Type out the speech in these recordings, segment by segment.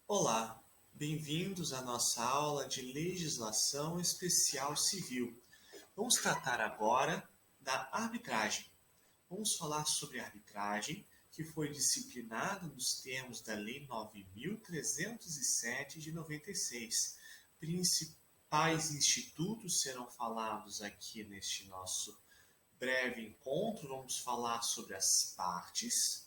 Olá, bem-vindos à nossa aula de Legislação Especial Civil. Vamos tratar agora da arbitragem. Vamos falar sobre a arbitragem, que foi disciplinada nos termos da Lei 9.307 de 96. Principais institutos serão falados aqui neste nosso breve encontro. Vamos falar sobre as partes.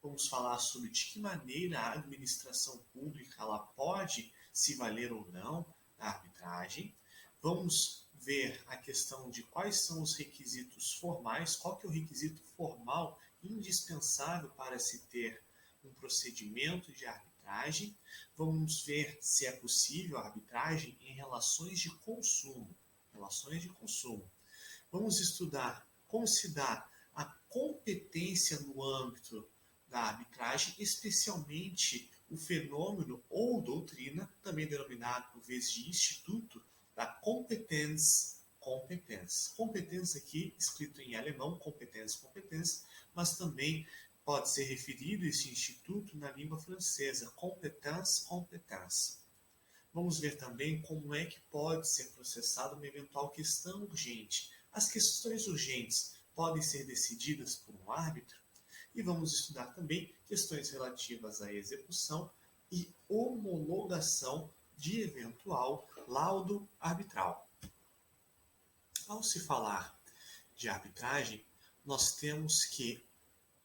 Vamos falar sobre de que maneira a administração pública ela pode se valer ou não da arbitragem. Vamos ver a questão de quais são os requisitos formais, qual que é o requisito formal indispensável para se ter um procedimento de arbitragem. Vamos ver se é possível a arbitragem em relações de consumo. Relações de consumo. Vamos estudar como se dá a competência no âmbito da arbitragem, especialmente o fenômeno ou doutrina, também denominado por vezes de instituto, da competência. Competência aqui, escrito em alemão, competência, mas também pode ser referido esse instituto na língua francesa, competência. Vamos ver também como é que pode ser processada uma eventual questão urgente. As questões urgentes podem ser decididas por um árbitro? E vamos estudar também questões relativas à execução e homologação de eventual laudo arbitral. Ao se falar de arbitragem, nós temos que,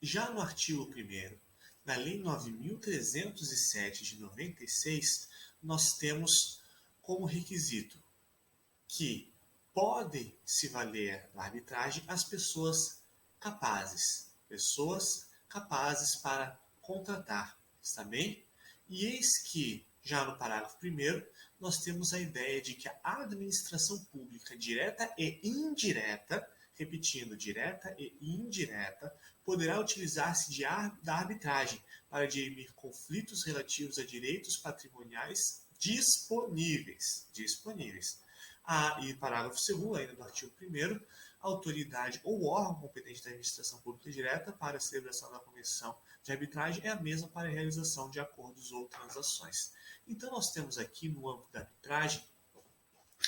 já no artigo 1º da Lei 9.307 de 96, nós temos como requisito que podem se valer da arbitragem as pessoas capazes para contratar, está bem? E eis que, já no parágrafo 1º, nós temos a ideia de que a administração pública direta e indireta, repetindo, direta e indireta, poderá utilizar-se da arbitragem para dirimir conflitos relativos a direitos patrimoniais disponíveis. E parágrafo 2º, ainda do artigo 1º, a autoridade ou órgão competente da administração pública direta para a celebração da convenção de arbitragem é a mesma para a realização de acordos ou transações. Então, nós temos aqui, no âmbito da arbitragem,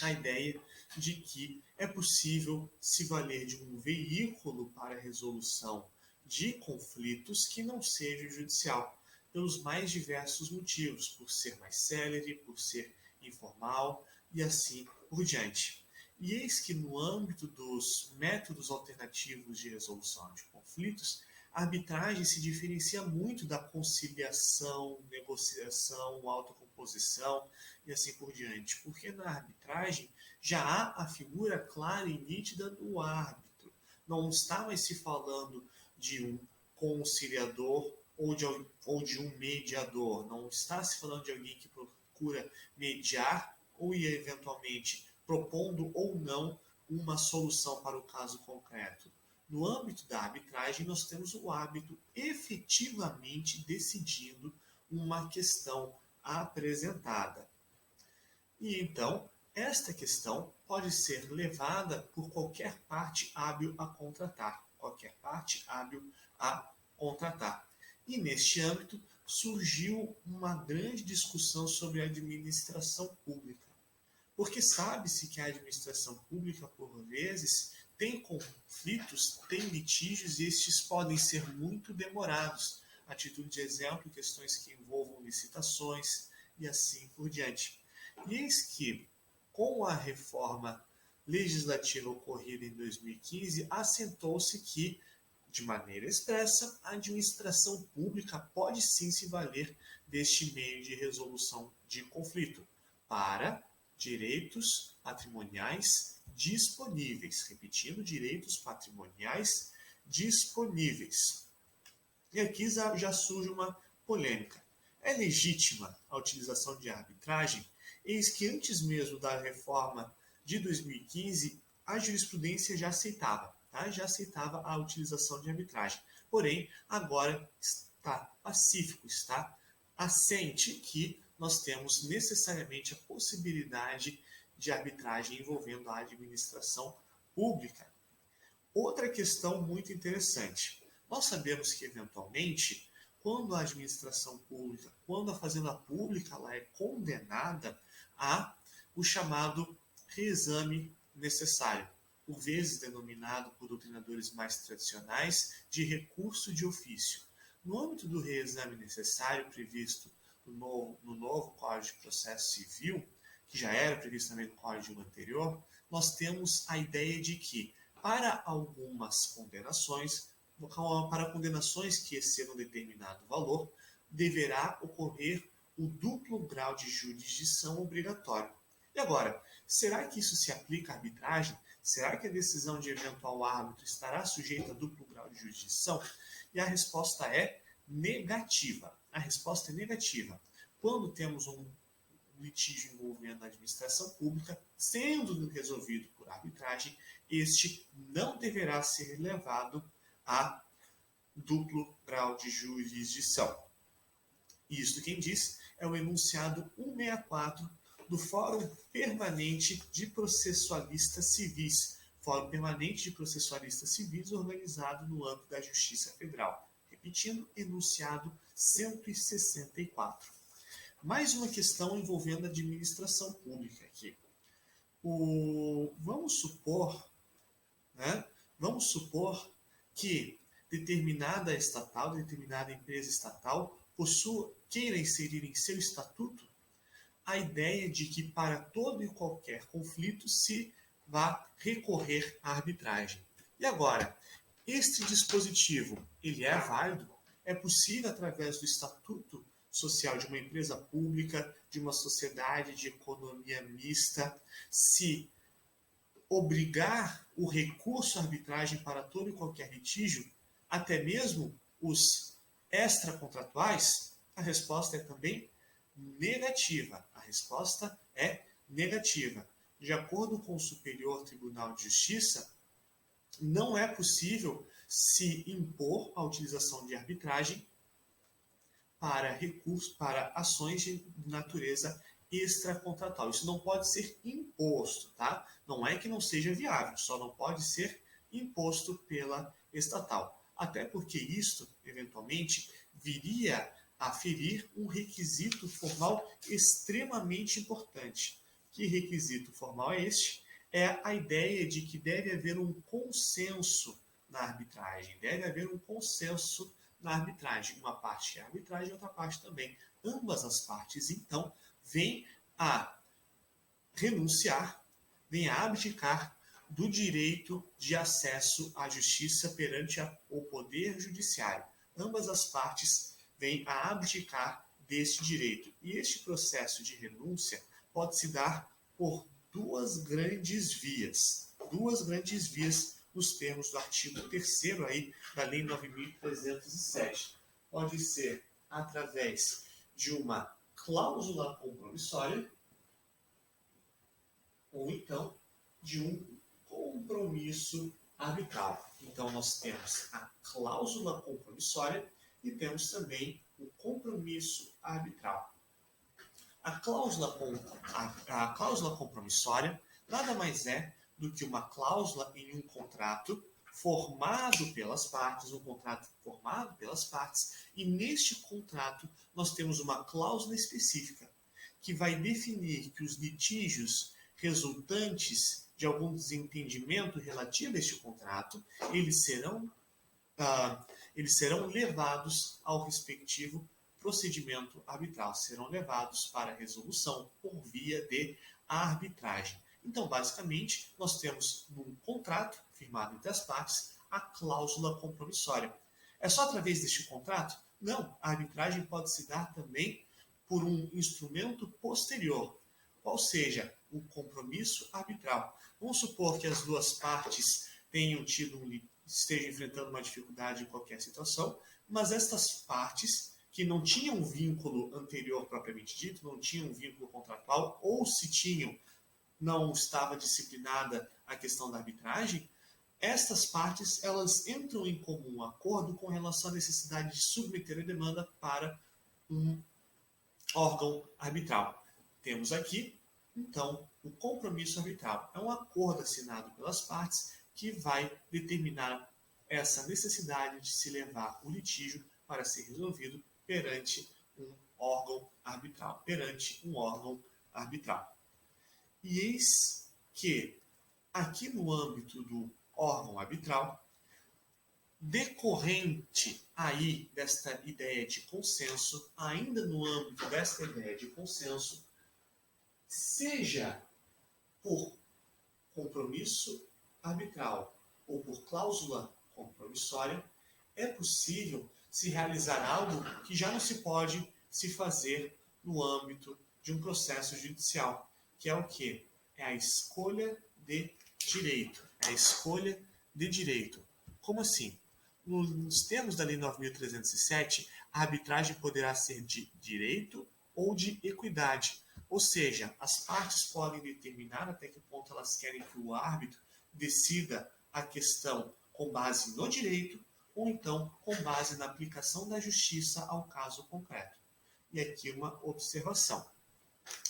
a ideia de que é possível se valer de um veículo para a resolução de conflitos que não seja judicial, pelos mais diversos motivos, por ser mais célere, por ser informal e assim por diante. E eis que no âmbito dos métodos alternativos de resolução de conflitos, a arbitragem se diferencia muito da conciliação, negociação, autocomposição e assim por diante, porque na arbitragem já há a figura clara e nítida do árbitro. Não está mais se falando de um conciliador ou de um mediador, não está se falando de alguém que procura mediar ou eventualmente propondo ou não uma solução para o caso concreto. No âmbito da arbitragem, nós temos o árbitro efetivamente decidindo uma questão apresentada. E então, esta questão pode ser levada por qualquer parte hábil a contratar. E neste âmbito surgiu uma grande discussão sobre a administração pública. Porque sabe-se que a administração pública, por vezes, tem conflitos, tem litígios e estes podem ser muito demorados. A título de exemplo, questões que envolvam licitações e assim por diante. E eis que, com a reforma legislativa ocorrida em 2015, assentou-se que, de maneira expressa, a administração pública pode sim se valer deste meio de resolução de conflito para direitos patrimoniais disponíveis. Repetindo, direitos patrimoniais disponíveis. E aqui já surge uma polêmica. É legítima a utilização de arbitragem? Eis que antes mesmo da reforma de 2015, a jurisprudência já aceitava. Já aceitava a utilização de arbitragem. Porém, agora está pacífico, está assente que nós temos necessariamente a possibilidade de arbitragem envolvendo a administração pública. Outra questão muito interessante. Nós sabemos que, eventualmente, quando a administração pública, quando a fazenda pública ela é condenada a o chamado reexame necessário, por vezes denominado por doutrinadores mais tradicionais de recurso de ofício. No âmbito do reexame necessário previsto no novo Código de Processo Civil, que já era previsto também no Código anterior, nós temos a ideia de que, para algumas condenações, para condenações que excedam determinado valor, deverá ocorrer o duplo grau de jurisdição obrigatório. E agora, será que isso se aplica à arbitragem? Será que a decisão de eventual árbitro estará sujeita a duplo grau de jurisdição? E a resposta é negativa. A resposta é negativa. Quando temos um litígio envolvendo a administração pública, sendo resolvido por arbitragem, este não deverá ser levado a duplo grau de jurisdição. Isto quem diz é o enunciado 164 do Fórum Permanente de Processualistas Civis, Fórum Permanente de Processualistas Civis organizado no âmbito da Justiça Federal. Repetindo, enunciado 164. Mais uma questão envolvendo a administração pública aqui. Vamos supor que determinada estatal, determinada empresa estatal, queira inserir em seu estatuto a ideia de que para todo e qualquer conflito se vá recorrer à arbitragem. E agora, este dispositivo, ele é válido? É possível, através do estatuto social de uma empresa pública, de uma sociedade de economia mista, se obrigar o recurso à arbitragem para todo e qualquer litígio, até mesmo os extracontratuais? A resposta é também negativa. A resposta é negativa. De acordo com o Superior Tribunal de Justiça, não é possível se impor a utilização de arbitragem para recursos, para ações de natureza extracontratual. Isso não pode ser imposto, tá? Não é que não seja viável, só não pode ser imposto pela estatal. Até porque isto, eventualmente, viria a ferir um requisito formal extremamente importante. Que requisito formal é este? É a ideia de que deve haver um consenso na arbitragem. Deve haver um consenso na arbitragem. Uma parte é arbitragem e outra parte também. Ambas as partes, então, vêm a renunciar, vêm a abdicar do direito de acesso à justiça perante o Poder Judiciário. Ambas as partes vêm a abdicar deste direito. E este processo de renúncia pode se dar por duas grandes vias nos termos do artigo 3º aí da Lei 9.307. Pode ser através de uma cláusula compromissória ou então de um compromisso arbitral. Então nós temos a cláusula compromissória e temos também o compromisso arbitral. A cláusula compromissória nada mais é do que uma cláusula em um contrato formado pelas partes, e neste contrato nós temos uma cláusula específica que vai definir que os litígios resultantes de algum desentendimento relativo a este contrato, eles serão levados ao respectivo procedimento arbitral, serão levados para resolução por via de arbitragem. Então, basicamente, nós temos num contrato firmado entre as partes a cláusula compromissória. É só através deste contrato? Não, a arbitragem pode se dar também por um instrumento posterior, qual seja o compromisso arbitral. Vamos supor que as duas partes estejam enfrentando uma dificuldade em qualquer situação, mas estas partes que não tinham um vínculo anterior propriamente dito, não tinham um vínculo contratual, ou se tinham, não estava disciplinada a questão da arbitragem, estas partes elas entram em comum acordo com relação à necessidade de submeter a demanda para um órgão arbitral. Temos aqui, então, o compromisso arbitral. É um acordo assinado pelas partes que vai determinar essa necessidade de se levar o litígio para ser resolvido perante um órgão arbitral. E eis que, aqui no âmbito do órgão arbitral, decorrente aí desta ideia de consenso, ainda no âmbito desta ideia de consenso, seja por compromisso arbitral ou por cláusula compromissória, é possível se realizar algo que já não se pode se fazer no âmbito de um processo judicial, que é o quê? É a escolha de direito. Como assim? Nos termos da Lei 9.307, a arbitragem poderá ser de direito ou de equidade. Ou seja, as partes podem determinar até que ponto elas querem que o árbitro decida a questão com base no direito ou então com base na aplicação da justiça ao caso concreto. E aqui uma observação.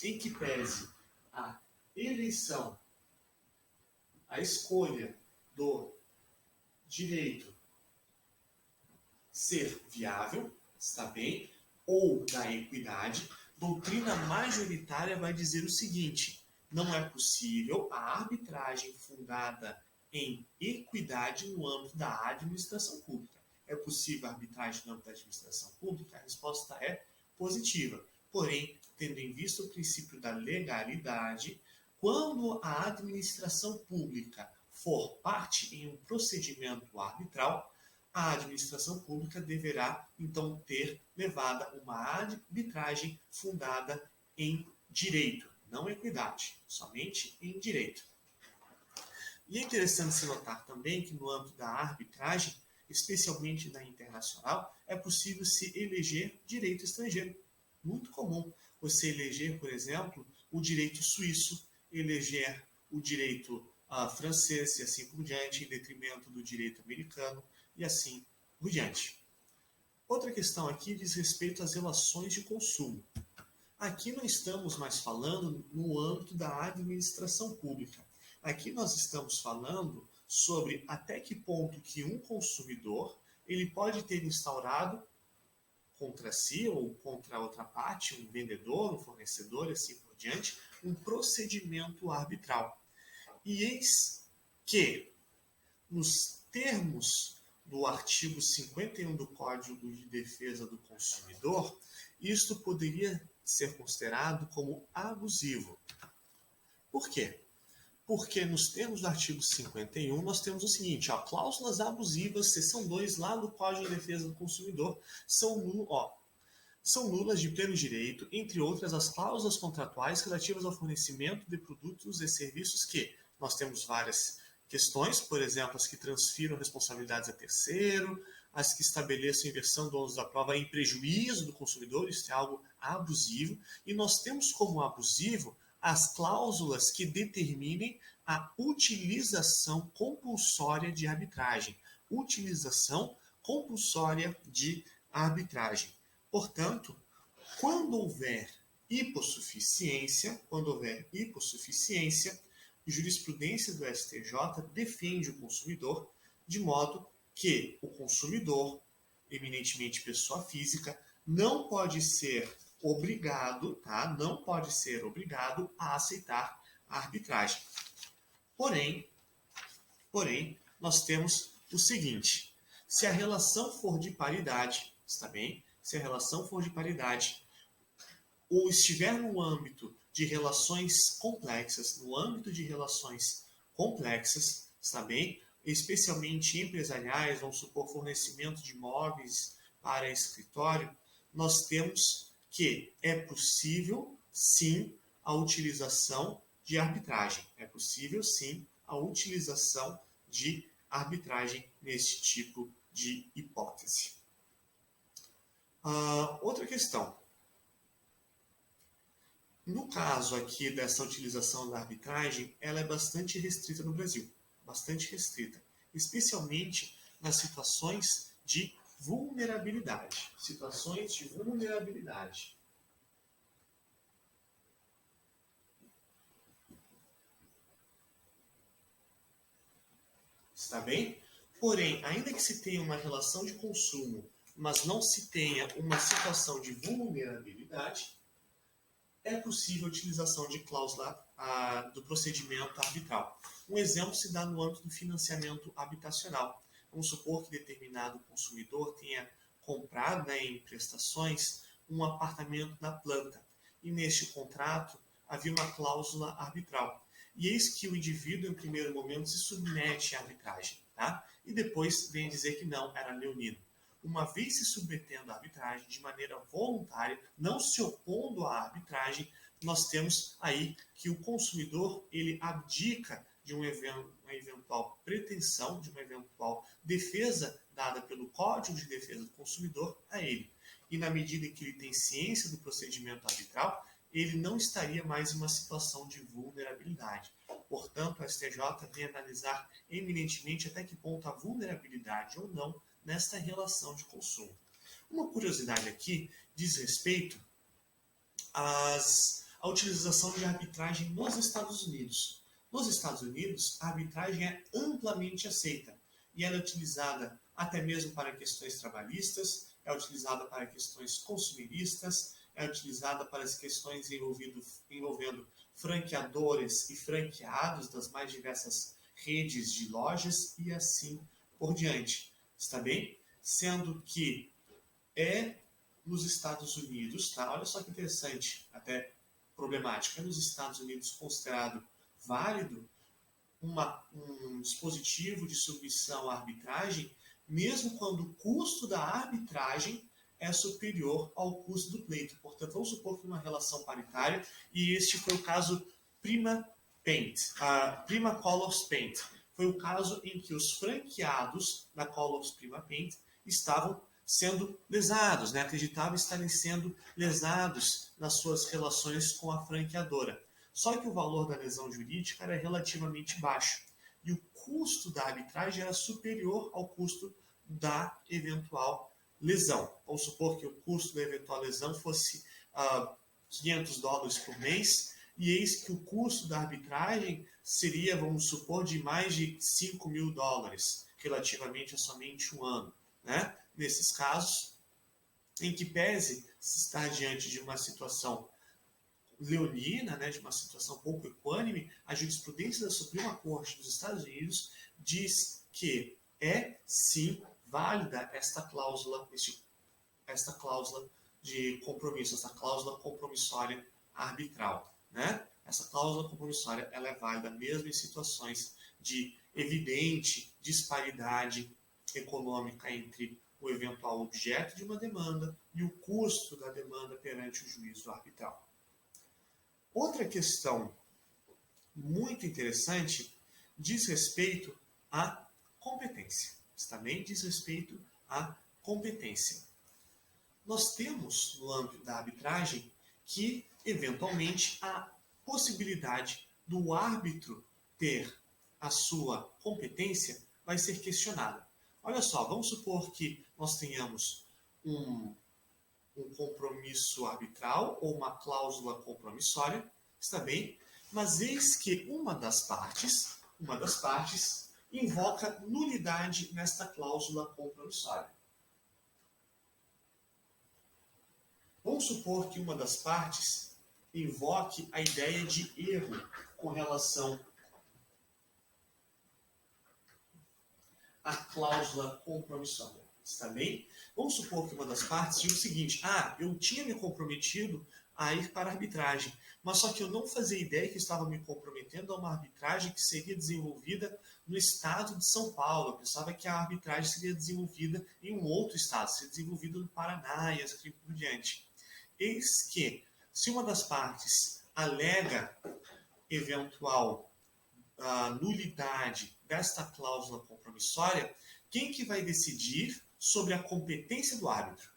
Em que pese a eleição, a escolha do direito ser viável, está bem, ou da equidade, doutrina majoritária vai dizer o seguinte: não é possível a arbitragem fundada em equidade no âmbito da administração pública. É possível a arbitragem no âmbito da administração pública? A resposta é positiva. Porém, tendo em vista o princípio da legalidade, quando a administração pública for parte em um procedimento arbitral, a administração pública deverá, então, ter levada uma arbitragem fundada em direito, não equidade, somente em direito. E é interessante se notar também que no âmbito da arbitragem, especialmente na internacional, é possível se eleger direito estrangeiro. Muito comum você eleger, por exemplo, o direito suíço, eleger o direito francês e assim por diante, em detrimento do direito americano e assim por diante. Outra questão aqui diz respeito às relações de consumo. Aqui não estamos mais falando no âmbito da administração pública. Aqui nós estamos falando sobre até que ponto que um consumidor ele pode ter instaurado contra si ou contra outra parte, um vendedor, um fornecedor e assim por diante, um procedimento arbitral. E eis que, nos termos do artigo 51 do Código de Defesa do Consumidor, isto poderia ser considerado como abusivo. Por quê? Porque nos termos do artigo 51 nós temos o seguinte, cláusulas abusivas, seção 2 lá do Código de Defesa do Consumidor, são nulas de pleno direito, entre outras as cláusulas contratuais relativas ao fornecimento de produtos e serviços que nós temos várias questões, por exemplo, as que transfiram responsabilidades a terceiro, as que estabeleçam inversão do ônus da prova em prejuízo do consumidor, isso é algo abusivo, e nós temos como abusivo as cláusulas que determinem a utilização compulsória de arbitragem. Utilização compulsória de arbitragem. Portanto, quando houver hipossuficiência, jurisprudência do STJ defende o consumidor de modo que o consumidor, eminentemente pessoa física, não pode ser obrigado a aceitar a arbitragem. Porém, nós temos o seguinte: se a relação for de paridade, está bem? Se a relação for de paridade ou estiver no âmbito de relações complexas, está bem? Especialmente empresariais, vamos supor, fornecimento de imóveis para escritório, nós temos que é possível, sim, a utilização de arbitragem. É possível, sim, a utilização de arbitragem neste tipo de hipótese. Outra questão. No caso aqui dessa utilização da arbitragem, ela é bastante restrita no Brasil. Bastante restrita. Especialmente nas situações de vulnerabilidade. Está bem? Porém, ainda que se tenha uma relação de consumo mas não se tenha uma situação de vulnerabilidade, é possível a utilização de cláusula do procedimento arbitral. Um exemplo se dá no âmbito do financiamento habitacional. Vamos supor que determinado consumidor tenha comprado, né, em prestações um apartamento na planta e neste contrato havia uma cláusula arbitral. E eis que o indivíduo, em primeiro momento, se submete à arbitragem, tá? E depois vem dizer que não, era leonino. Uma vez se submetendo à arbitragem de maneira voluntária, não se opondo à arbitragem, nós temos aí que o consumidor ele abdica de uma eventual pretensão, de uma eventual defesa dada pelo Código de Defesa do Consumidor a ele. E na medida em que ele tem ciência do procedimento arbitral, ele não estaria mais em uma situação de vulnerabilidade. Portanto, o STJ vem analisar eminentemente até que ponto a vulnerabilidade ou não nesta relação de consumo. Uma curiosidade aqui diz respeito à utilização de arbitragem nos Estados Unidos. Nos Estados Unidos, a arbitragem é amplamente aceita e ela é utilizada até mesmo para questões trabalhistas, é utilizada para questões consumeristas, é utilizada para as questões envolvendo franqueadores e franqueados das mais diversas redes de lojas e assim por diante. Está bem? Sendo que é nos Estados Unidos, tá? Olha só que interessante, até problemático, é nos Estados Unidos considerado válido um dispositivo de submissão à arbitragem, mesmo quando o custo da arbitragem é superior ao custo do pleito. Portanto, vamos supor que uma relação paritária, e este foi o caso Prima Colors Paint. Foi o caso em que os franqueados da Colors Prima Paint estavam sendo lesados, né? Acreditavam estarem sendo lesados nas suas relações com a franqueadora. Só que o valor da lesão jurídica era relativamente baixo e o custo da arbitragem era superior ao custo da eventual lesão. Vamos supor que o custo da eventual lesão fosse $500 por mês e eis que o custo da arbitragem seria, vamos supor, de mais de $5.000, relativamente a somente um ano, né? Nesses casos, em que pese se estar diante de uma situação leonina, né, de uma situação pouco equânime, a jurisprudência da Suprema Corte dos Estados Unidos diz que é sim válida esta cláusula de compromisso, essa cláusula compromissória arbitral, né? Essa cláusula compromissória ela é válida mesmo em situações de evidente disparidade econômica entre o eventual objeto de uma demanda e o custo da demanda perante o juízo arbitral. Outra questão muito interessante diz respeito à competência. Também diz respeito à competência. Nós temos, no âmbito da arbitragem, que, eventualmente, a possibilidade do árbitro ter a sua competência vai ser questionada. Olha só, vamos supor que nós tenhamos um compromisso arbitral ou uma cláusula compromissória, está bem? Mas eis que uma das partes invoca nulidade nesta cláusula compromissória. Vamos supor que uma das partes invoque a ideia de erro com relação à cláusula compromissória. Está bem? Vamos supor que uma das partes diga o seguinte: eu tinha me comprometido a ir para a arbitragem, mas só que eu não fazia ideia que estava me comprometendo a uma arbitragem que seria desenvolvida no estado de São Paulo. Eu pensava que a arbitragem seria desenvolvida em um outro estado, seria desenvolvida no Paraná e assim por diante. Eis que, se uma das partes alega eventual nulidade desta cláusula compromissória, quem que vai decidir sobre a competência do árbitro?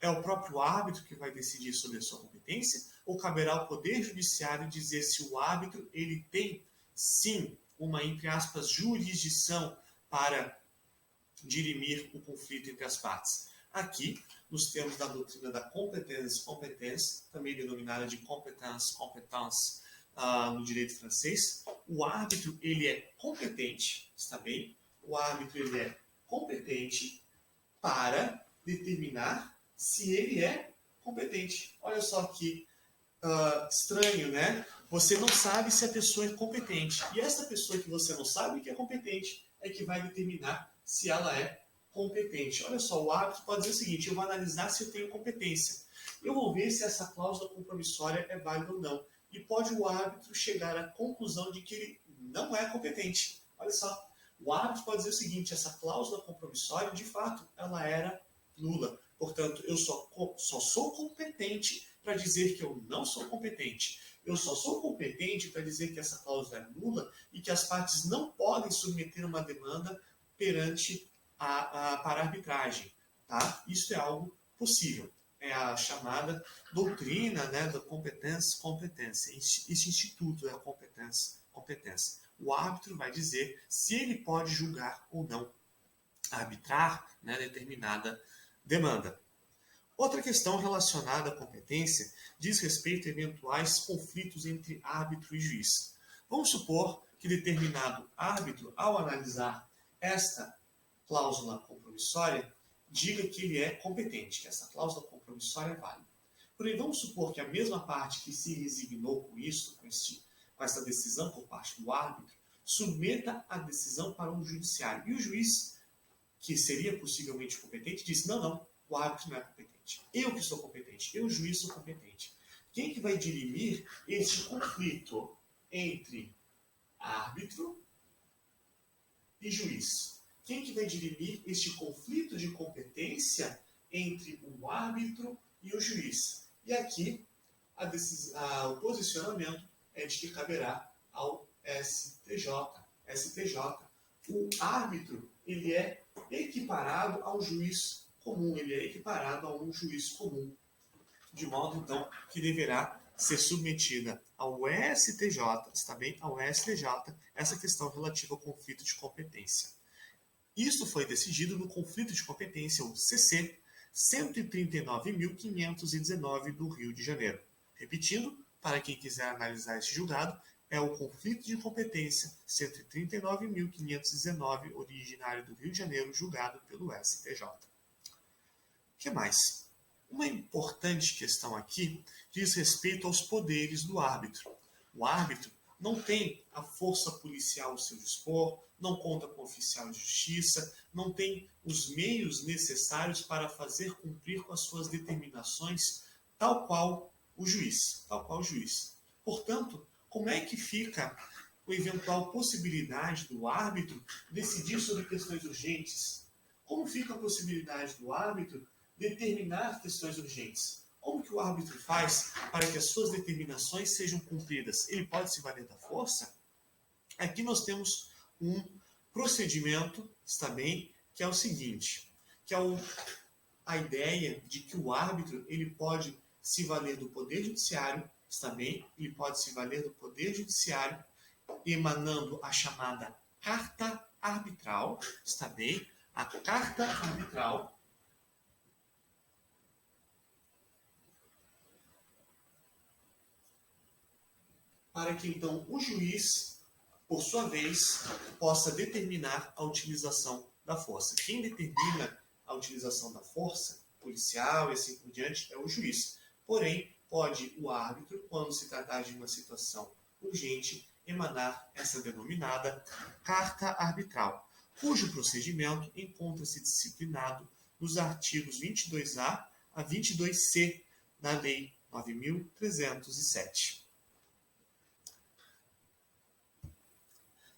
É o próprio árbitro que vai decidir sobre a sua competência ou caberá ao Poder Judiciário dizer se o árbitro ele tem, sim, uma, entre aspas, jurisdição para dirimir o conflito entre as partes? Aqui, nos termos da doutrina da competência, também denominada de competence, no direito francês, o árbitro ele é competente, está bem? O árbitro ele é competente para determinar se ele é competente. Olha só que estranho, né? Você não sabe se a pessoa é competente. E essa pessoa que você não sabe que é competente é que vai determinar se ela é competente. Olha só, o árbitro pode dizer o seguinte: eu vou analisar se eu tenho competência. Eu vou ver se essa cláusula compromissória é válida ou não. E pode o árbitro chegar à conclusão de que ele não é competente. Olha só, o árbitro pode dizer o seguinte: essa cláusula compromissória, de fato, ela era nula. Portanto, eu só sou competente para dizer que eu não sou competente. Eu só sou competente para dizer que essa cláusula é nula e que as partes não podem submeter uma demanda perante para arbitragem. Tá? Isso é algo possível. É a chamada doutrina, né, da competência. Esse instituto é a competência. O árbitro vai dizer se ele pode julgar ou não, arbitrar, né, determinada demanda. Outra questão relacionada à competência diz respeito a eventuais conflitos entre árbitro e juiz. Vamos supor que determinado árbitro, ao analisar esta cláusula compromissória, diga que ele é competente, que essa cláusula compromissória é válida. Porém, vamos supor que a mesma parte que se resignou com isso, com essa decisão por parte do árbitro, submeta a decisão para um judiciário. E o juiz, que seria possivelmente competente, diz: não, o árbitro não é competente. Eu que sou competente, eu, juiz, sou competente. Quem que vai dirimir este conflito entre árbitro e juiz? Quem que vai dirimir este conflito de competência entre o árbitro e o juiz? E aqui o posicionamento é de que caberá ao STJ. O árbitro, ele é equiparado ao juiz comum, ele é equiparado a um juiz comum, de modo então que deverá ser submetida ao STJ, está bem? Ao STJ, essa questão relativa ao conflito de competência. Isso foi decidido no conflito de competência, o CC 139.519 do Rio de Janeiro. Repetindo, para quem quiser analisar esse julgado, é o conflito de competência 139.519, originário do Rio de Janeiro, julgado pelo STJ. O que mais? Uma importante questão aqui diz respeito aos poderes do árbitro. O árbitro não tem a força policial ao seu dispor, não conta com oficial de justiça, não tem os meios necessários para fazer cumprir com as suas determinações, tal qual o juiz. Portanto, como é que fica a eventual possibilidade do árbitro decidir sobre questões urgentes? Como fica a possibilidade do árbitro determinar questões urgentes? Como que o árbitro faz para que as suas determinações sejam cumpridas? Ele pode se valer da força? Aqui nós temos um procedimento, está bem, que é o seguinte, que é a ideia de que o árbitro ele pode se valer do Poder Judiciário, está bem? Ele pode se valer do Poder Judiciário, emanando a chamada carta arbitral, está bem? A carta arbitral, para que então o juiz, por sua vez, possa determinar a utilização da força. Quem determina a utilização da força policial e assim por diante é o juiz. Porém, pode o árbitro, quando se tratar de uma situação urgente, emanar essa denominada carta arbitral, cujo procedimento encontra-se disciplinado nos artigos 22A a 22C da Lei 9.307.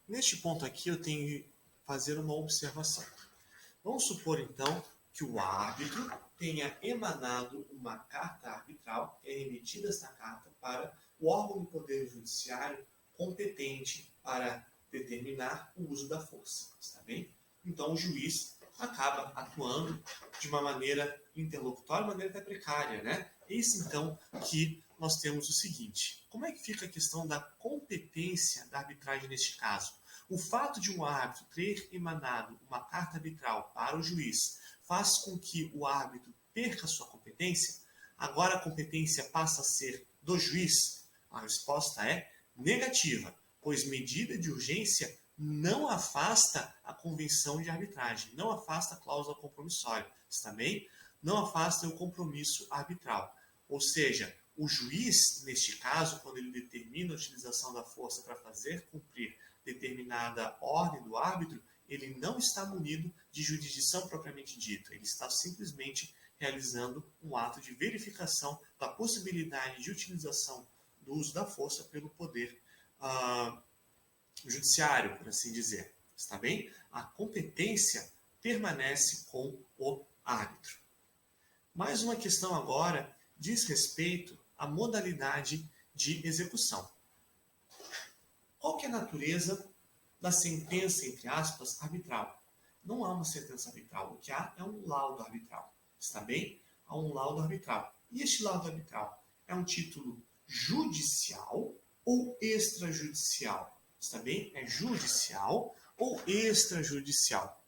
Neste ponto aqui eu tenho que fazer uma observação. Vamos supor então que o árbitro tenha emanado uma carta arbitral, é emitida esta carta para o órgão do Poder Judiciário competente para determinar o uso da força, está bem? Então o juiz acaba atuando de uma maneira interlocutória, de maneira até precária, né? Eis então que nós temos o seguinte: como é que fica a questão da competência da arbitragem neste caso? O fato de um árbitro ter emanado uma carta arbitral para o juiz faz com que o árbitro perca sua competência? Agora a competência passa a ser do juiz? A resposta é negativa, pois medida de urgência não afasta a convenção de arbitragem, não afasta a cláusula compromissória, está bem? não afastam o compromisso arbitral. Ou seja, o juiz, neste caso, quando ele determina a utilização da força para fazer cumprir determinada ordem do árbitro, ele não está munido de jurisdição propriamente dita. Ele está simplesmente realizando um ato de verificação da possibilidade de utilização do uso da força pelo poder judiciário, por assim dizer. Está bem? A competência permanece com o árbitro. Mais uma questão agora diz respeito à modalidade de execução. Qual que é a natureza da sentença, entre aspas, arbitral? Não há uma sentença arbitral. O que há é um laudo arbitral. Está bem? Há um laudo arbitral. E este laudo arbitral é um título judicial ou extrajudicial? Está bem? É judicial ou extrajudicial?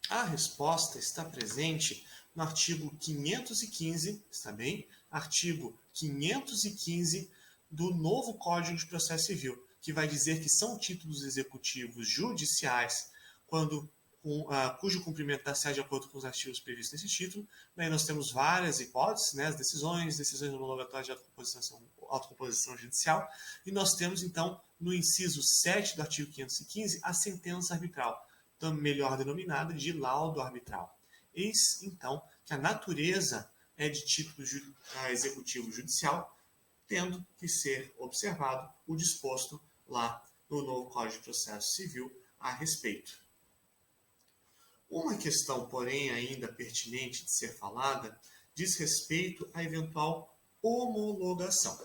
A resposta está presente no artigo 515, está bem? Artigo 515 do novo Código de Processo Civil, que vai dizer que são títulos executivos judiciais cujo cumprimento dá-se de acordo com os artigos previstos nesse título. Daí nós temos várias hipóteses, né, as decisões homologatórias de autocomposição judicial, e nós temos, então, no inciso 7 do artigo 515, a sentença arbitral, melhor denominada de laudo arbitral. Eis, então, que a natureza é de título executivo judicial, tendo que ser observado o disposto lá no novo Código de Processo Civil a respeito. Uma questão, porém, ainda pertinente de ser falada, diz respeito à eventual homologação.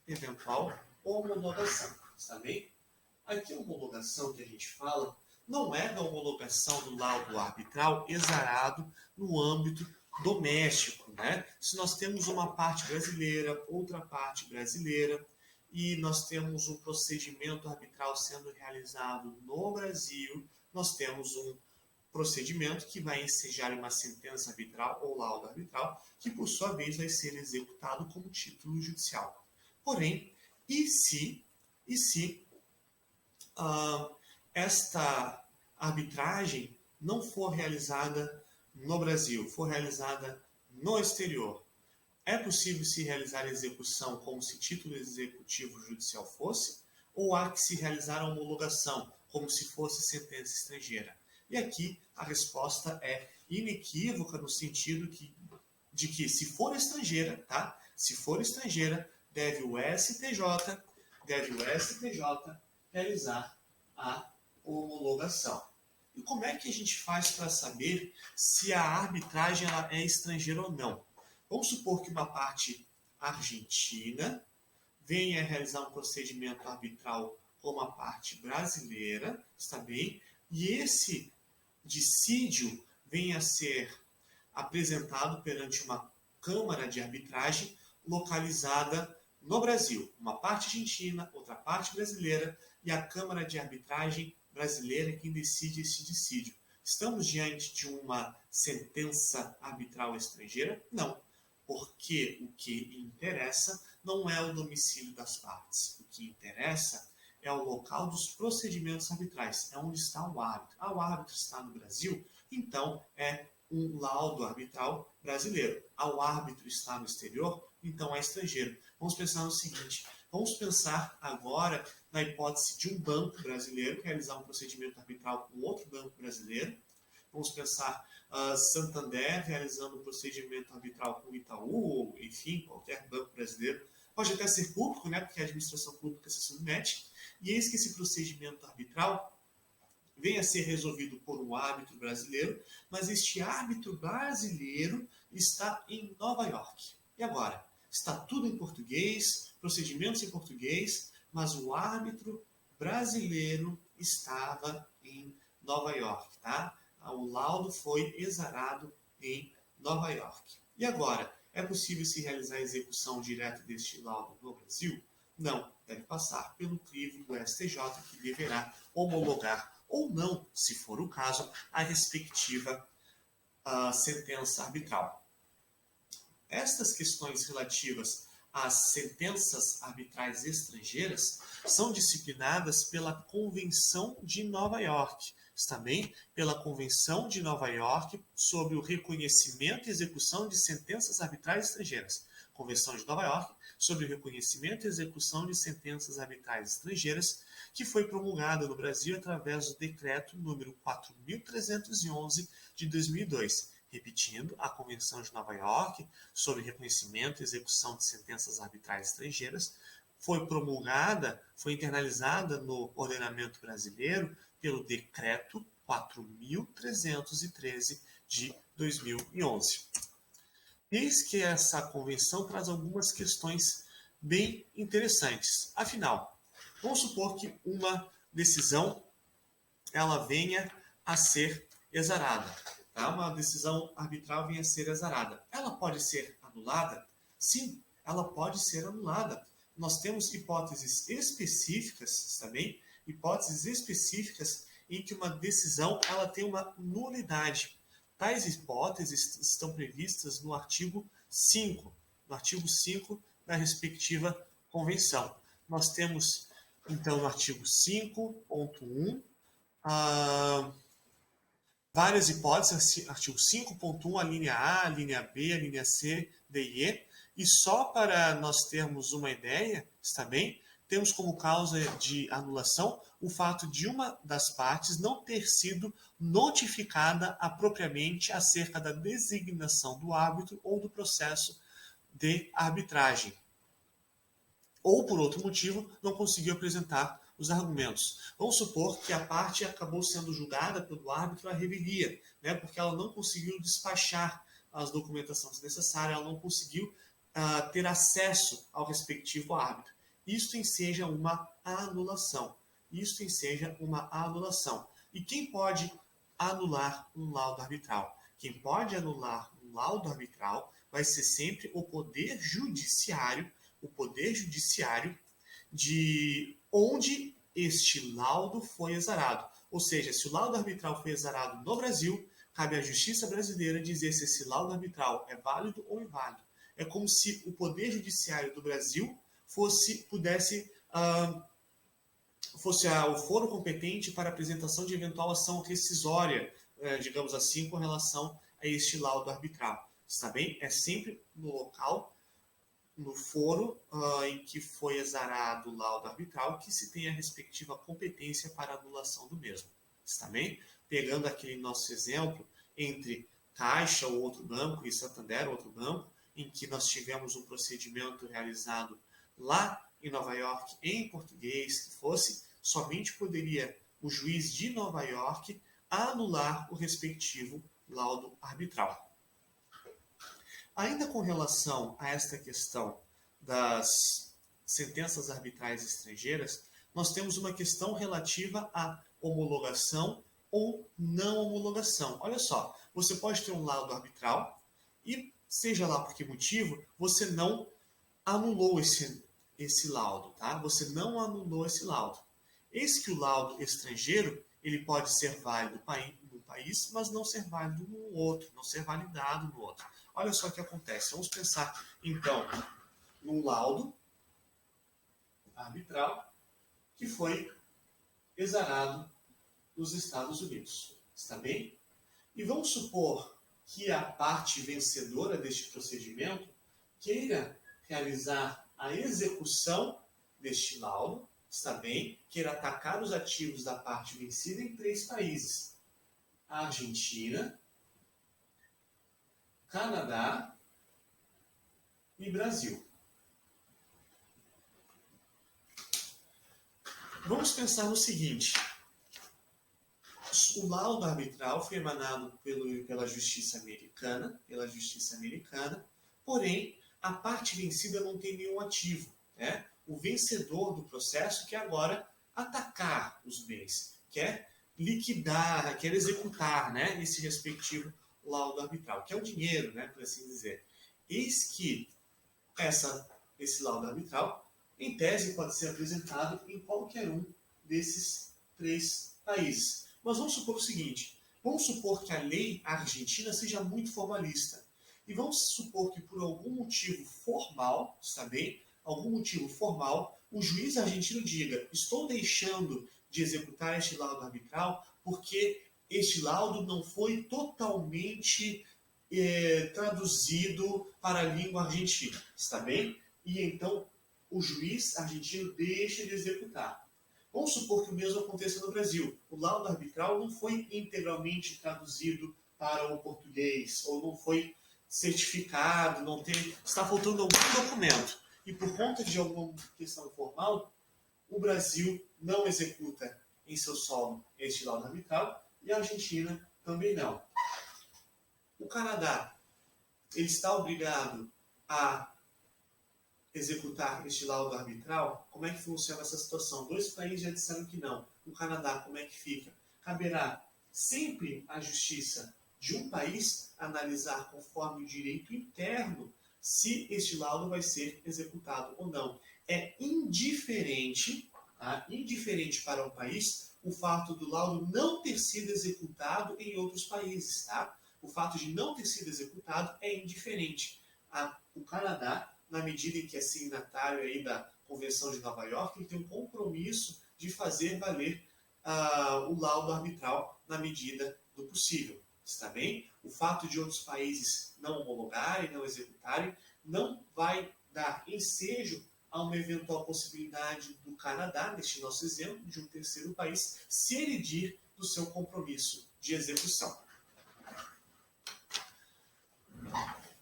Eventual homologação, está bem? Aqui a homologação que a gente fala não é da homologação do laudo arbitral exarado no âmbito doméstico, né? Se nós temos uma parte brasileira, outra parte brasileira, e nós temos um procedimento arbitral sendo realizado no Brasil, nós temos um procedimento que vai ensejar uma sentença arbitral ou laudo arbitral, que por sua vez vai ser executado como título judicial. Porém, e se esta arbitragem não for realizada no Brasil, for realizada no exterior, é possível se realizar a execução como se título executivo judicial fosse, ou há que se realizar a homologação como se fosse sentença estrangeira? E aqui a resposta é inequívoca no sentido de que se for estrangeira, tá? Se for estrangeira, deve o STJ realizar a homologação. E como é que a gente faz para saber se a arbitragem ela é estrangeira ou não? Vamos supor que uma parte argentina venha a realizar um procedimento arbitral com uma parte brasileira, está bem? E esse dissídio venha a ser apresentado perante uma câmara de arbitragem localizada no Brasil. Uma parte argentina, outra parte brasileira, e a Câmara de Arbitragem brasileira é quem decide esse dissídio. Estamos diante de uma sentença arbitral estrangeira? Não, porque o que interessa não é o domicílio das partes. O que interessa é o local dos procedimentos arbitrais, é onde está o árbitro. O árbitro está no Brasil, então é um laudo arbitral brasileiro. O árbitro está no exterior, então é estrangeiro. Vamos pensar no seguinte, vamos pensar agora na hipótese de um banco brasileiro realizar um procedimento arbitral com outro banco brasileiro. Vamos pensar Santander realizando um procedimento arbitral com Itaú, ou enfim, qualquer banco brasileiro. Pode até ser público, né, porque a administração pública se submete. E eis que esse procedimento arbitral venha a ser resolvido por um árbitro brasileiro, mas este árbitro brasileiro está em Nova York. E agora? Está tudo em português, procedimentos em português, mas o árbitro brasileiro estava em Nova York, tá? O laudo foi exarado em Nova York. E agora? É possível se realizar a execução direta deste laudo no Brasil? Não, deve passar pelo crivo do STJ, que deverá homologar ou não, se for o caso, a respectiva sentença arbitral. Estas questões relativas às sentenças arbitrais estrangeiras são disciplinadas pela Convenção de Nova York, está bem? Pela Convenção de Nova York sobre o reconhecimento e execução de sentenças arbitrais estrangeiras. Convenção de Nova York sobre o reconhecimento e execução de sentenças arbitrais estrangeiras, que foi promulgada no Brasil através do decreto número 4.311 de 2002. Repetindo, a Convenção de Nova York sobre reconhecimento e execução de sentenças arbitrais estrangeiras foi promulgada, foi internalizada no ordenamento brasileiro pelo Decreto 4.313 de 2011. Eis que essa convenção traz algumas questões bem interessantes. Afinal, vamos supor que uma decisão ela venha a ser exarada. Tá? Uma decisão arbitral venha a ser exarada. Ela pode ser anulada? Sim, ela pode ser anulada. Nós temos hipóteses específicas também, hipóteses específicas em que uma decisão ela tem uma nulidade. Tais hipóteses estão previstas no artigo 5, da respectiva convenção. Nós temos, então, no artigo 5.1, várias hipóteses, artigo 5.1, a linha A, a linha B, a linha C, D e E, e só para nós termos uma ideia, está bem? Temos como causa de anulação o fato de uma das partes não ter sido notificada apropriadamente acerca da designação do árbitro ou do processo de arbitragem. Ou, por outro motivo, não conseguiu apresentar os argumentos. Vamos supor que a parte acabou sendo julgada pelo árbitro à revelia, né, porque ela não conseguiu despachar as documentações necessárias, ela não conseguiu ter acesso ao respectivo árbitro. Isto enseja uma anulação. E quem pode anular um laudo arbitral? Quem pode anular um laudo arbitral vai ser sempre o Poder Judiciário, de onde este laudo foi exarado. Ou seja, se o laudo arbitral foi exarado no Brasil, cabe à Justiça brasileira dizer se esse laudo arbitral é válido ou inválido. É como se o Poder Judiciário do Brasil fosse o foro competente para apresentação de eventual ação rescisória, digamos assim, com relação a este laudo arbitral. Está bem? É sempre no local, no foro em que foi exarado o laudo arbitral, que se tem a respectiva competência para anulação do mesmo. Está bem? Pegando aquele nosso exemplo entre Caixa ou outro banco e Santander, outro banco, em que nós tivemos um procedimento realizado lá em Nova York, em português, que fosse, somente poderia o juiz de Nova York anular o respectivo laudo arbitral. Ainda com relação a esta questão das sentenças arbitrais estrangeiras, nós temos uma questão relativa à homologação ou não homologação. Olha só, você pode ter um laudo arbitral e, seja lá por que motivo, você não anulou esse laudo, tá? Você não anulou esse laudo. Eis que o laudo estrangeiro, ele pode ser válido no país, mas não ser válido no outro, não ser validado no outro. Olha só o que acontece. Vamos pensar, então, num laudo arbitral que foi exarado nos Estados Unidos. Está bem? E vamos supor que a parte vencedora deste procedimento queira realizar a execução deste laudo, está bem? Queira atacar os ativos da parte vencida em 3 países: Argentina, Canadá e Brasil. Vamos pensar no seguinte: o laudo arbitral foi emanado pela Justiça Americana, porém a parte vencida não tem nenhum ativo, né? O vencedor do processo quer agora atacar os bens, quer liquidar, quer executar, né, esse respectivo laudo arbitral, que é o dinheiro, né, por assim dizer. Eis que esse laudo arbitral, em tese, pode ser apresentado em qualquer um desses 3 países. Mas vamos supor o seguinte: vamos supor que a lei argentina seja muito formalista. E vamos supor que por algum motivo formal, está bem? Algum motivo formal, o juiz argentino diga: estou deixando de executar este laudo arbitral porque este laudo não foi totalmente traduzido para a língua argentina, está bem? E então o juiz argentino deixa de executar. Vamos supor que o mesmo aconteça no Brasil. O laudo arbitral não foi integralmente traduzido para o português, ou não foi certificado, não tem, está faltando algum documento. E por conta de alguma questão formal, o Brasil não executa em seu solo este laudo arbitral e a Argentina também não. O Canadá, ele está obrigado a executar este laudo arbitral? Como é que funciona essa situação? Dois países já disseram que não. O Canadá, como é que fica? Caberá sempre à justiça de um país analisar conforme o direito interno se este laudo vai ser executado ou não. É indiferente, tá? Indiferente para um país o fato do laudo não ter sido executado em outros países, tá? O fato de não ter sido executado é indiferente. O Canadá, na medida em que é signatário aí da Convenção de Nova York, ele tem um compromisso de fazer valer o laudo arbitral na medida do possível. Está bem? O fato de outros países não homologarem, não executarem, não vai dar ensejo a uma eventual possibilidade do Canadá, neste nosso exemplo, de um terceiro país, se eridir do seu compromisso de execução.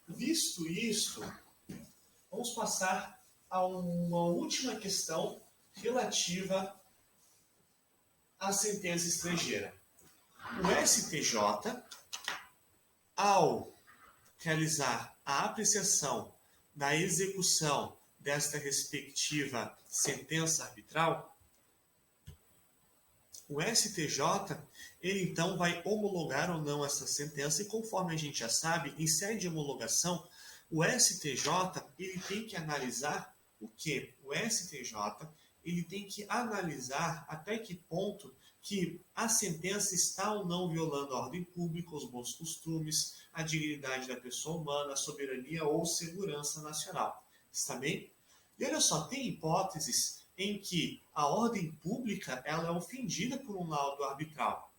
Visto isto, vamos passar a uma última questão relativa à sentença estrangeira. O STJ, ao realizar a apreciação da execução desta respectiva sentença arbitral, o STJ, ele então vai homologar ou não essa sentença, e conforme a gente já sabe, em sede de homologação, o STJ, ele tem que analisar o quê? O STJ, ele tem que analisar até que ponto que a sentença está ou não violando a ordem pública, os bons costumes, a dignidade da pessoa humana, a soberania ou segurança nacional. Está bem? E olha só, tem hipóteses em que a ordem pública ela é ofendida por um laudo arbitral.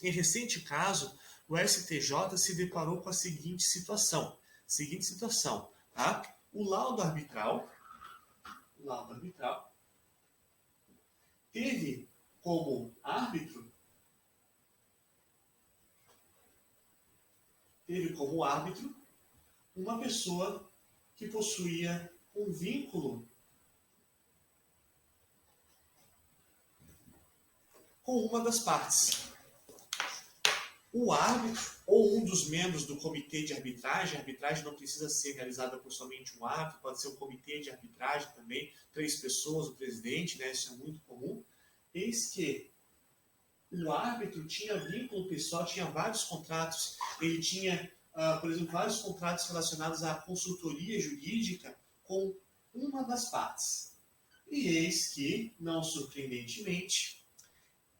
Em recente caso, o STJ se deparou com a seguinte situação. Tá? O laudo arbitral teve como árbitro uma pessoa que possuía um vínculo com uma das partes. O árbitro ou um dos membros do comitê de arbitragem, a arbitragem não precisa ser realizada por somente um árbitro, pode ser um comitê de arbitragem também, 3 pessoas, o presidente, né, isso é muito comum. Eis que o árbitro tinha vínculo pessoal, tinha vários contratos, ele tinha, por exemplo, vários contratos relacionados à consultoria jurídica com uma das partes. E eis que, não surpreendentemente,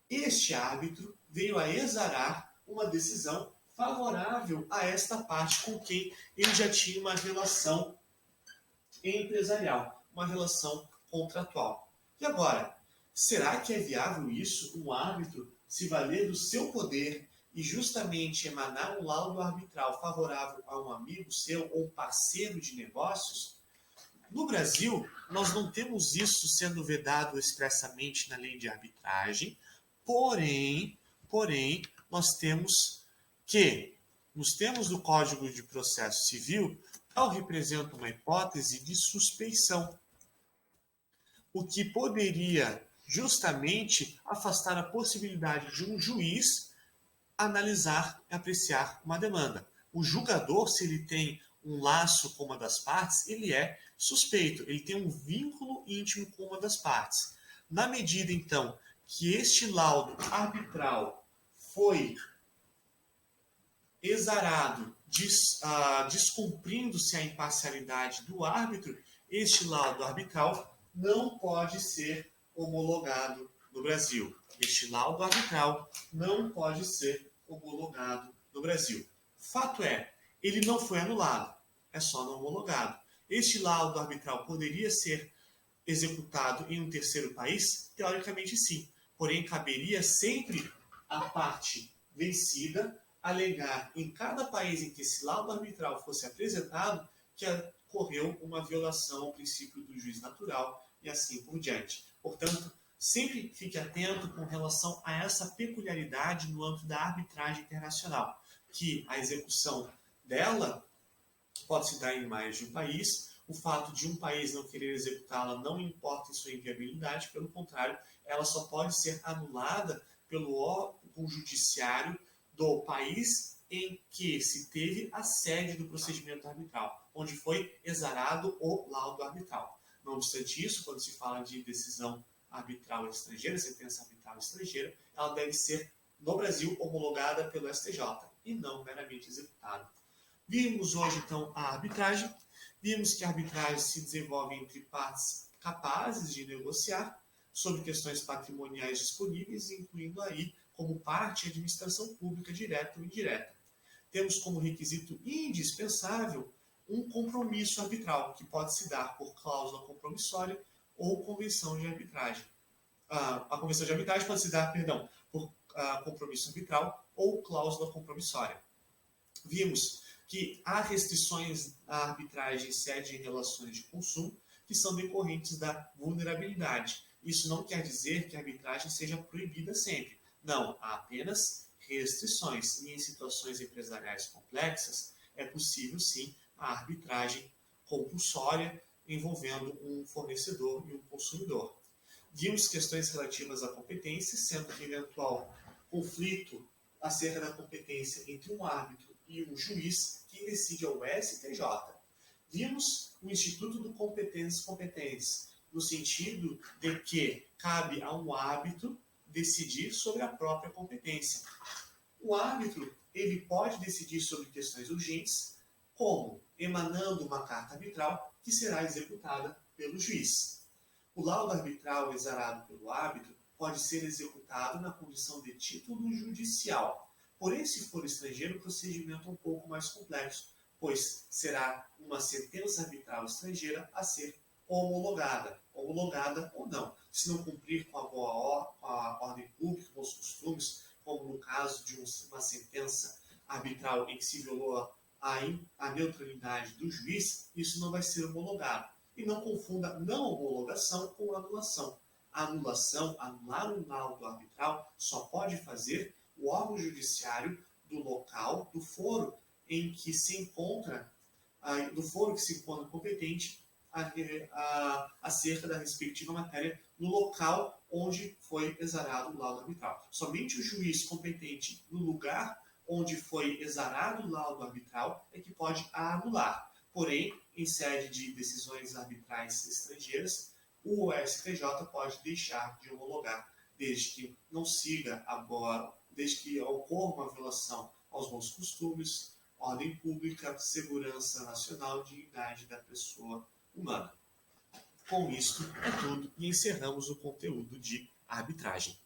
este árbitro veio a exarar uma decisão favorável a esta parte com quem ele já tinha uma relação empresarial, uma relação contratual. E agora, será que é viável isso, um árbitro se valer do seu poder e justamente emanar um laudo arbitral favorável a um amigo seu ou um parceiro de negócios? No Brasil, nós não temos isso sendo vedado expressamente na lei de arbitragem, porém, nós temos que, nos termos do Código de Processo Civil, tal representa uma hipótese de suspeição, o que poderia justamente afastar a possibilidade de um juiz analisar e apreciar uma demanda. O julgador, se ele tem um laço com uma das partes, ele é suspeito, ele tem um vínculo íntimo com uma das partes. Na medida, então, que este laudo arbitral foi exarado, descumprindo-se a imparcialidade do árbitro, este laudo arbitral não pode ser homologado no Brasil. Este laudo arbitral não pode ser homologado no Brasil. Fato é, ele não foi anulado, é só não homologado. Este laudo arbitral poderia ser executado em um terceiro país? Teoricamente sim. Porém, caberia sempre a parte vencida alegar em cada país em que esse laudo arbitral fosse apresentado que ocorreu uma violação ao princípio do juiz natural e assim por diante. Portanto, sempre fique atento com relação a essa peculiaridade no âmbito da arbitragem internacional, que a execução dela pode se dar em mais de um país. O fato de um país não querer executá-la não importa em sua inviabilidade, pelo contrário, ela só pode ser anulada pelo órgão judiciário do país em que se teve a sede do procedimento arbitral, onde foi exarado o laudo arbitral. Não obstante isso, quando se fala de decisão arbitral estrangeira, sentença arbitral estrangeira, ela deve ser, no Brasil, homologada pelo STJ e não meramente executada. Vimos hoje, então, a arbitragem. Vimos que a arbitragem se desenvolve entre partes capazes de negociar sobre questões patrimoniais disponíveis, incluindo aí como parte a administração pública direta ou indireta. Temos como requisito indispensável um compromisso arbitral, que pode se dar por cláusula compromissória ou convenção de arbitragem. A convenção de arbitragem pode se dar, por compromisso arbitral ou cláusula compromissória. Vimos que há restrições à arbitragem sede em relações de consumo que são decorrentes da vulnerabilidade. Isso não quer dizer que a arbitragem seja proibida sempre. Não, há apenas restrições. E em situações empresariais complexas, é possível sim a arbitragem compulsória envolvendo um fornecedor e um consumidor. Vimos questões relativas à competência, sendo que eventual conflito acerca da competência entre um árbitro e um juiz, quem decide é o STJ. Vimos o Instituto do competentes, no sentido de que cabe a um árbitro decidir sobre a própria competência. O árbitro ele pode decidir sobre questões urgentes, como emanando uma carta arbitral que será executada pelo juiz. O laudo arbitral exarado pelo árbitro pode ser executado na condição de título judicial. Porém, se for estrangeiro, o procedimento é um pouco mais complexo, pois será uma sentença arbitral estrangeira a ser homologada ou não. Se não cumprir com a ordem pública, com os costumes, como no caso de uma sentença arbitral em que se violou a neutralidade do juiz, isso não vai ser homologado. E não confunda não homologação com anulação. A anulação, anular um laudo arbitral, só pode fazer o órgão judiciário do local, do foro em que se encontra, do foro que se encontra competente acerca da respectiva matéria no local onde foi exarado o laudo arbitral. Somente o juiz competente no lugar onde foi exarado o laudo arbitral é que pode anular. Porém, em sede de decisões arbitrais estrangeiras, o STJ pode deixar de homologar, desde que não siga agora, desde que ocorra uma violação aos bons costumes, ordem pública, segurança nacional e dignidade da pessoa humana. Com isto é tudo e encerramos o conteúdo de arbitragem.